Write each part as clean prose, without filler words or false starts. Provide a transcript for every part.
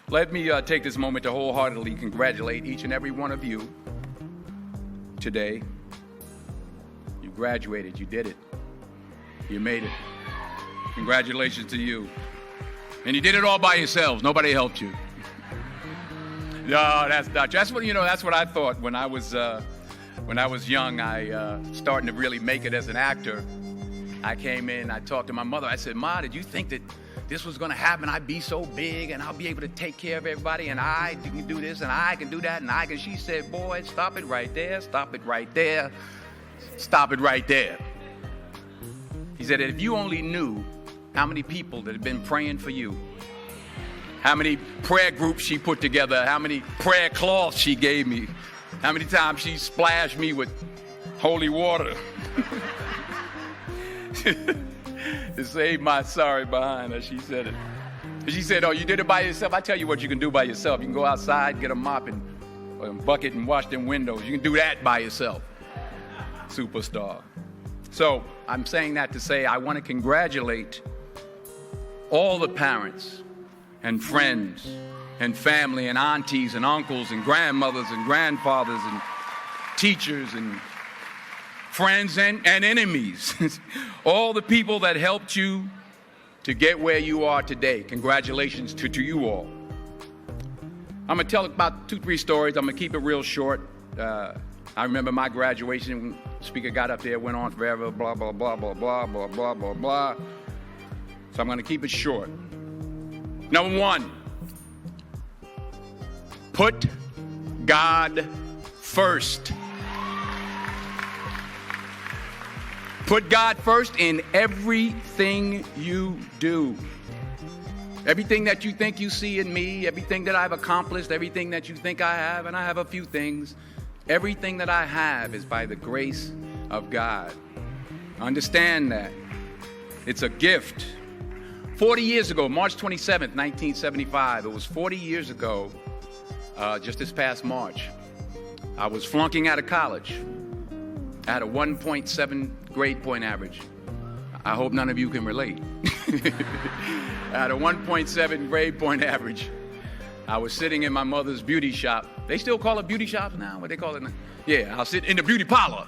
Let me take this moment to wholeheartedly congratulate each and every one of you today. You graduated, you did it. You made it. Congratulations to you. And you did it all by yourselves. Nobody helped you. No, that's not. That's what I thought when I was young. Starting to really make it as an actor. I came in. I talked to my mother. I said, "Ma, did you think that this was going to happen? I'd be so big, and I'll be able to take care of everybody, and I can do this, and I can do that, and I can." She said, "Boy, stop it right there. Stop it right there. Stop it right there." He said, "If you only knew how many people that have been praying for you, how many prayer groups she put together, how many prayer cloths she gave me, how many times she splashed me with holy water to save my sorry behind her," she said it. She said, "Oh, you did it by yourself? I tell you what you can do by yourself. You can go outside, get a mop and a bucket and wash them windows. You can do that by yourself." Superstar. So I'm saying that to say I want to congratulate all the parents and friends and family and aunties and uncles and grandmothers and grandfathers and teachers and friends and enemies. All the people that helped you to get where you are today. Congratulations to you all. I'm going to tell about 2-3 stories. I'm going to keep it real short. I remember my graduation when the speaker got up there, went on forever, blah, blah, blah, blah, blah, blah, blah, blah, blah. So I'm going to keep it short. Number 1, put God first. Put God first in everything you do. Everything that you think you see in me, everything that I've accomplished, everything that you think I have, and I have a few things, everything that I have is by the grace of God. Understand that. It's a gift. 40 years ago, March 27th, 1975, it was 40 years ago, just this past March, I was flunking out of college. I had a 1.7 grade point average. I hope none of you can relate. I had a 1.7 grade point average. I was sitting in my mother's beauty shop. They still call it beauty shops now? What they call it now? Yeah, I'll sit in the beauty parlor.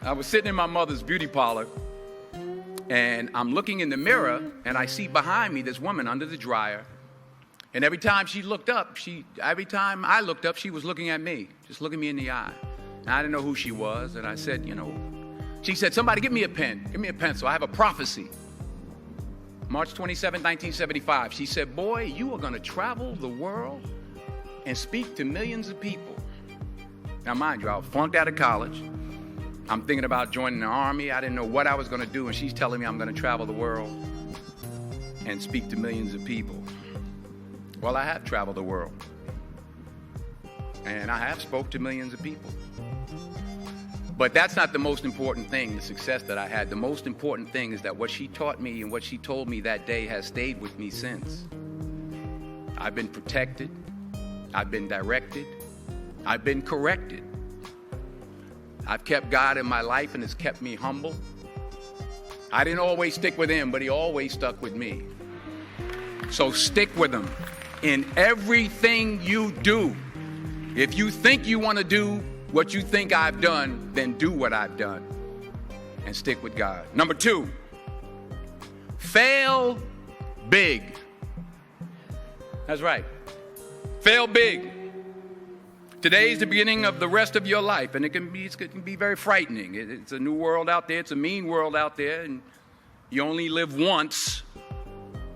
I was sitting in my mother's beauty parlor, and I'm looking in the mirror, and I see behind me this woman under the dryer. And every time she looked up, every time I looked up, she was looking at me, just looking me in the eye. And I didn't know who she was, and I said, she said, "Somebody give me a pen, give me a pencil. I have a prophecy." March 27, 1975, she said, "Boy, you are going to travel the world and speak to millions of people." Now, mind you, I was flunked out of college. I'm thinking about joining the army. I didn't know what I was going to do, and she's telling me I'm going to travel the world and speak to millions of people. Well, I have traveled the world, and I have spoke to millions of people. But that's not the most important thing, the success that I had. The most important thing is that what she taught me and what she told me that day has stayed with me since. I've been protected. I've been directed. I've been corrected. I've kept God in my life, and it's kept me humble. I didn't always stick with him, but he always stuck with me. So stick with him in everything you do. If you think you want to do what you think I've done, then do what I've done and stick with God. Number 2, fail big. That's right. Fail big. Today is the beginning of the rest of your life, and it can be very frightening. It's a new world out there. It's a mean world out there, and you only live once.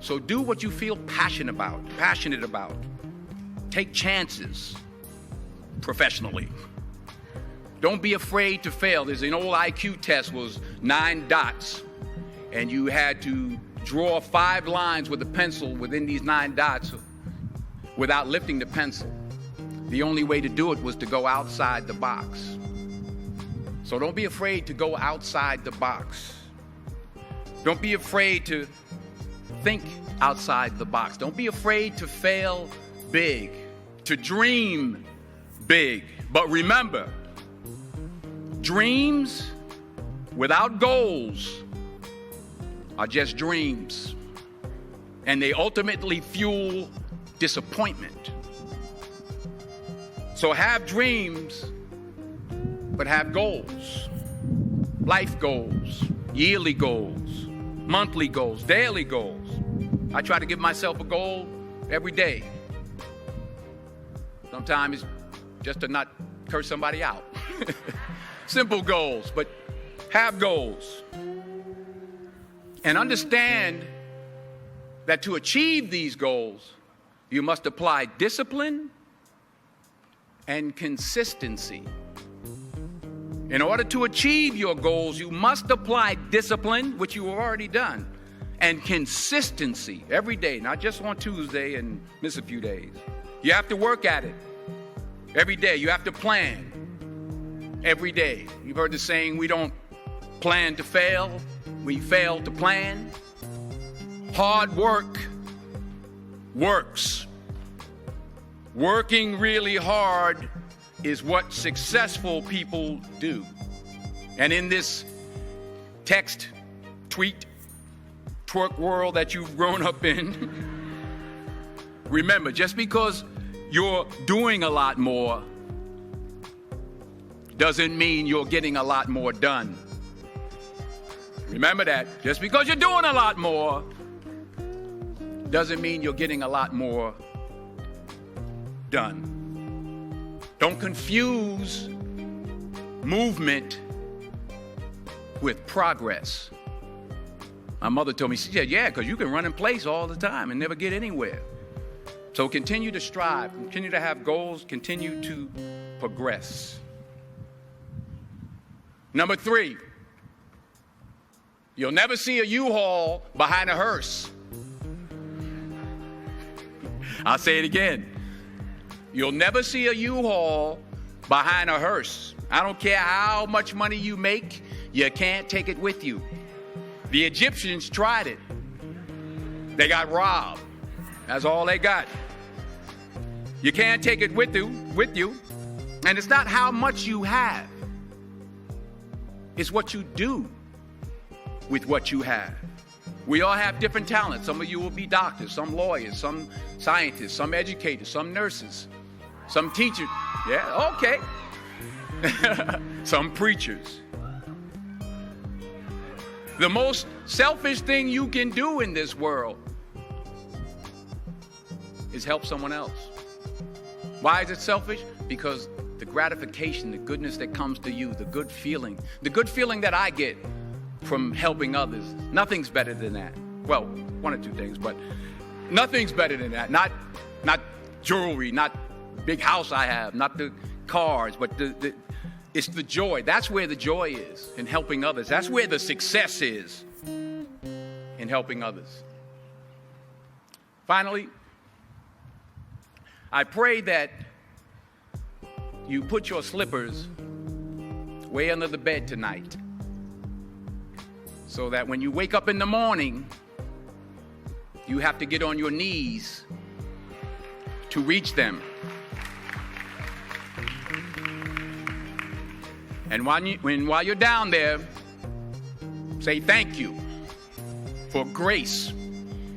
So do what you feel passionate about. Take chances professionally. Don't be afraid to fail. There's an old IQ test, was 9 dots, and you had to draw 5 lines with a pencil within these 9 dots without lifting the pencil. The only way to do it was to go outside the box. So don't be afraid to go outside the box. Don't be afraid to think outside the box. Don't be afraid to fail big, to dream big. But remember, dreams without goals are just dreams, and they ultimately fuel disappointment. So have dreams, but have goals. Life goals, yearly goals, monthly goals, daily goals. I try to give myself a goal every day. Sometimes it's just to not curse somebody out. Simple goals, but have goals. And understand that to achieve these goals, you must apply discipline and consistency. In order to achieve your goals, you must apply discipline, which you have already done, and consistency every day, not just on Tuesday and miss a few days. You have to work at it every day. You have to plan every day. You've heard the saying, we don't plan to fail, we fail to plan. Hard work works. Working really hard is what successful people do. And in this text, tweet, twerk world that you've grown up in, remember, just because you're doing a lot more doesn't mean you're getting a lot more done. Remember that. Just because you're doing a lot more doesn't mean you're getting a lot more done. Don't confuse movement with progress. My mother told me, she said, yeah, because you can run in place all the time and never get anywhere. So continue to strive, continue to have goals, continue to progress. Number 3, you'll never see a U-Haul behind a hearse. I'll say it again. You'll never see a U-Haul behind a hearse. I don't care how much money you make, you can't take it with you. The Egyptians tried it. They got robbed. That's all they got. You can't take it with you. And it's not how much you have. It's what you do with what you have. We all have different talents. Some of you will be doctors, some lawyers, some scientists, some educators, some nurses, some teachers. Yeah, okay. Some preachers. The most selfish thing you can do in this world is help someone else. Why is it selfish? Because the gratification, the goodness that comes to you, the good feeling that I get from helping others, nothing's better than that. Well, one or two things, but nothing's better than that. Not jewelry, not big house I have, not the cars, but it's the joy. That's where the joy is, in helping others. That's where the success is, in helping others. Finally, I pray that you put your slippers way under the bed tonight, so that when you wake up in the morning, you have to get on your knees to reach them. And while you're down there, say thank you for grace.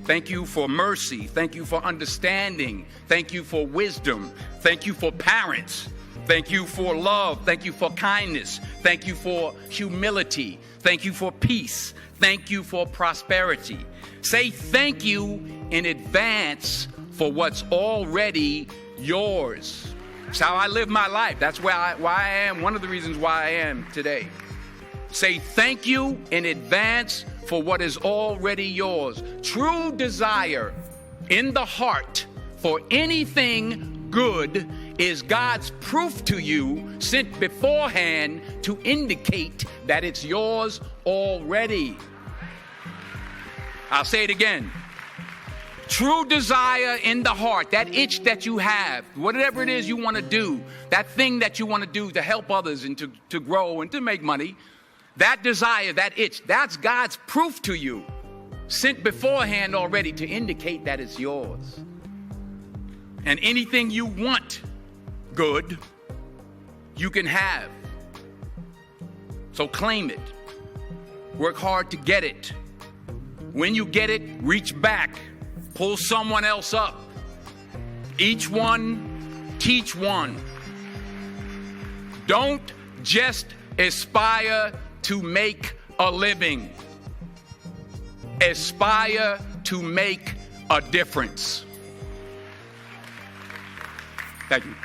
Thank you for mercy. Thank you for understanding. Thank you for wisdom. Thank you for parents. Thank you for love. Thank you for kindness. Thank you for humility. Thank you for peace. Thank you for prosperity. Say thank you in advance for what's already yours. It's how I live my life. That's why I am, one of the reasons why I am today. Say thank you in advance for what is already yours. True desire in the heart for anything good is God's proof to you, sent beforehand to indicate that it's yours already. I'll say it again. True desire in the heart, that itch that you have, whatever it is you want to do, that thing that you want to do to help others and to grow and to make money, that desire, that itch, that's God's proof to you, sent beforehand already to indicate that it's yours. And anything you want good, you can have. So claim it. Work hard to get it. When you get it, reach back. Pull someone else up. Each one, teach one. Don't just aspire to make a living. Aspire to make a difference. Thank you.